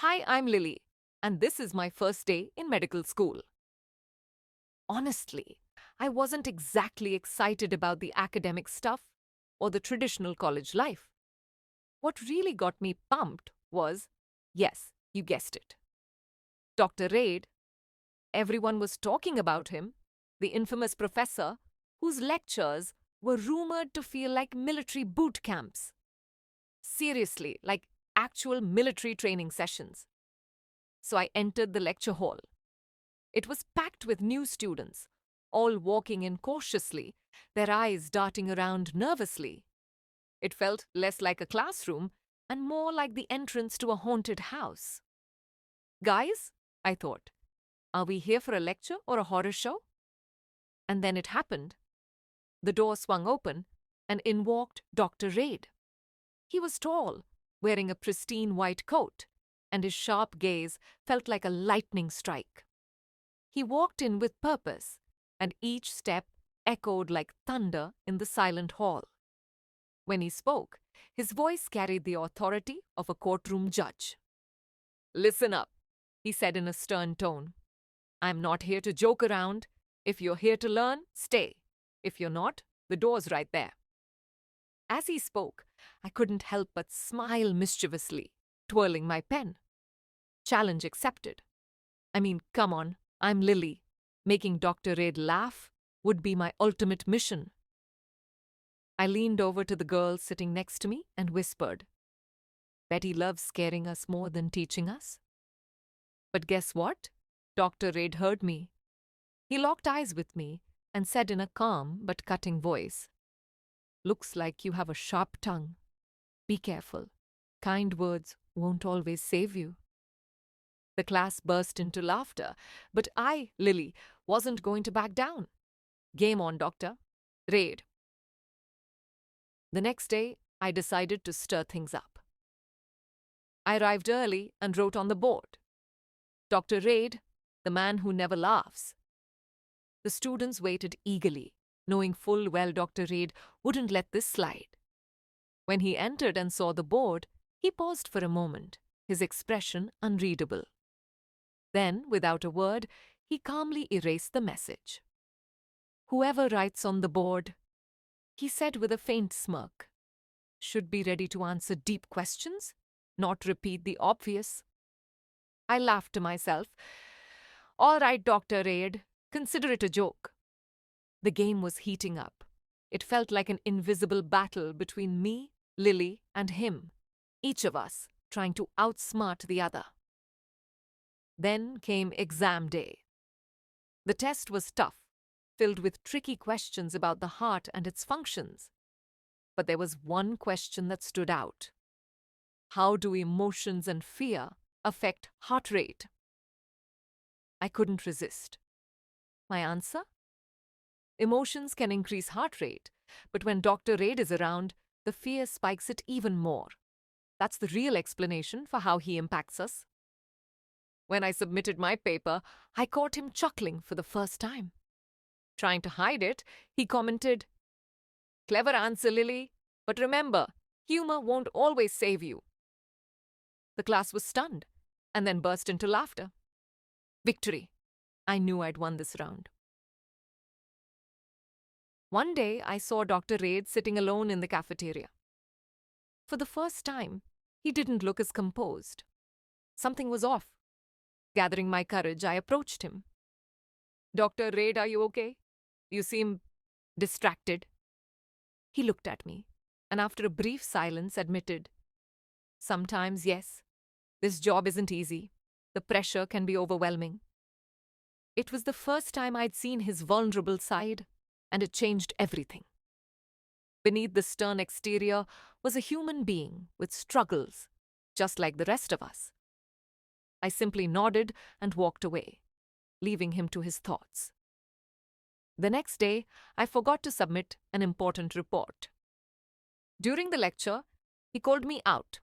Hi, I'm Lily, and this is my first day in medical school. Honestly, I wasn't exactly excited about the academic stuff or the traditional college life. What really got me pumped was, yes, you guessed it, Dr. Raed. Everyone was talking about him, the infamous professor whose lectures were rumored to feel like military boot camps. Seriously, like actual military training sessions. So I entered the lecture hall. It was packed with new students, all walking in cautiously, their eyes darting around nervously. It felt less like a classroom and more like the entrance to a haunted house. Guys, I thought, are we here for a lecture or a horror show? And then it happened. The door swung open, and in walked Dr. Raed. He was tall, wearing a pristine white coat, and his sharp gaze felt like a lightning strike. He walked in with purpose, and each step echoed like thunder in the silent hall. When he spoke, his voice carried the authority of a courtroom judge. "Listen up," he said in a stern tone. "I'm not here to joke around. If you're here to learn, stay. If you're not, the door's right there." As he spoke, I couldn't help but smile mischievously, twirling my pen. Challenge accepted. I mean, come on, I'm Lily. Making Dr. Raed laugh would be my ultimate mission. I leaned over to the girl sitting next to me and whispered, "Betty loves scaring us more than teaching us." But guess what? Dr. Raed heard me. He locked eyes with me and said in a calm but cutting voice, "Looks like you have a sharp tongue. Be careful. Kind words won't always save you." The class burst into laughter, but I, Lily, wasn't going to back down. Game on, Doctor. Raed. The next day, I decided to stir things up. I arrived early and wrote on the board, "Dr. Raed, the man who never laughs." The students waited eagerly, knowing full well Dr. Raed wouldn't let this slide. When he entered and saw the board, he paused for a moment, his expression unreadable. Then, without a word, he calmly erased the message. "Whoever writes on the board," he said with a faint smirk, "should be ready to answer deep questions, not repeat the obvious." I laughed to myself. "All right, Dr. Raed, consider it a joke." The game was heating up. It felt like an invisible battle between me, Lily, and him, each of us trying to outsmart the other. Then came exam day. The test was tough, filled with tricky questions about the heart and its functions. But there was one question that stood out. How do emotions and fear affect heart rate? I couldn't resist. My answer? Emotions can increase heart rate, but when Dr. Raed is around, the fear spikes it even more. That's the real explanation for how he impacts us. When I submitted my paper, I caught him chuckling for the first time. Trying to hide it, he commented, "Clever answer, Lily, but remember, humor won't always save you." The class was stunned, and then burst into laughter. Victory. I knew I'd won this round. One day, I saw Dr. Raed sitting alone in the cafeteria. For the first time, he didn't look as composed. Something was off. Gathering my courage, I approached him. "Dr. Raed, are you okay? You seem distracted." He looked at me, and after a brief silence admitted, "Sometimes, yes. This job isn't easy. The pressure can be overwhelming." It was the first time I'd seen his vulnerable side, and it changed everything. Beneath the stern exterior was a human being with struggles, just like the rest of us. I simply nodded and walked away, leaving him to his thoughts. The next day, I forgot to submit an important report. During the lecture, he called me out.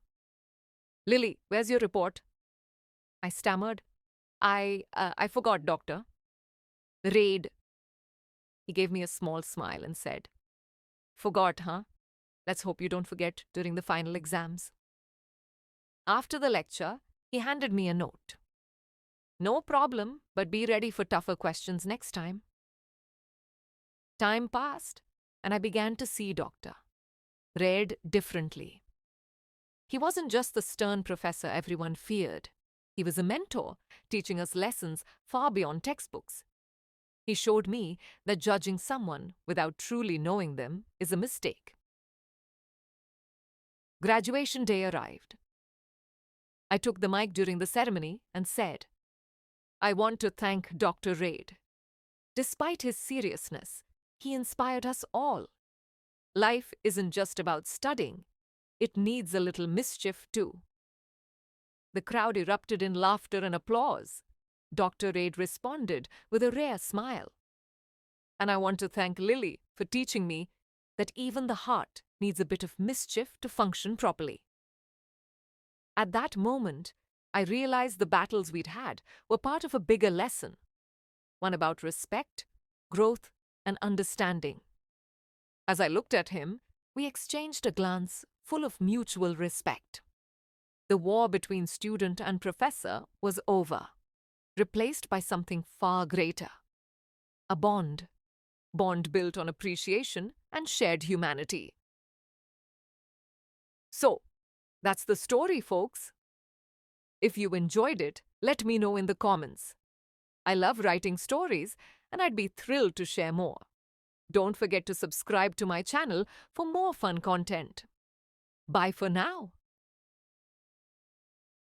"Lily, where's your report?" I stammered. I forgot, Doctor." "Raed." He gave me a small smile and said, "Forgot, huh? Let's hope you don't forget during the final exams." After the lecture, He handed me a note. No problem, but be ready for tougher questions next time. Time passed, and I began to see Dr. Raed differently. He wasn't just the stern professor everyone feared. He was a mentor, teaching us lessons far beyond textbooks. He showed me that judging someone without truly knowing them is a mistake. Graduation day arrived. I took the mic during the ceremony and said, I want to thank Dr. Raed. Despite his seriousness, he inspired us all. Life isn't just about studying. It needs a little mischief, too. The crowd erupted in laughter and applause. Dr. Raed responded with a rare smile. And I want to thank Lily for teaching me that even the heart needs a bit of mischief to function properly. At that moment, I realized the battles we'd had were part of a bigger lesson, one about respect, growth, and understanding. As I looked at him, we exchanged a glance full of mutual respect. The war between student and professor was over, replaced by something far greater. A bond built on appreciation and shared humanity. So, that's the story, folks. If you enjoyed it, let me know in the comments. I love writing stories, and I'd be thrilled to share more. Don't forget to subscribe to my channel for more fun content. Bye for now.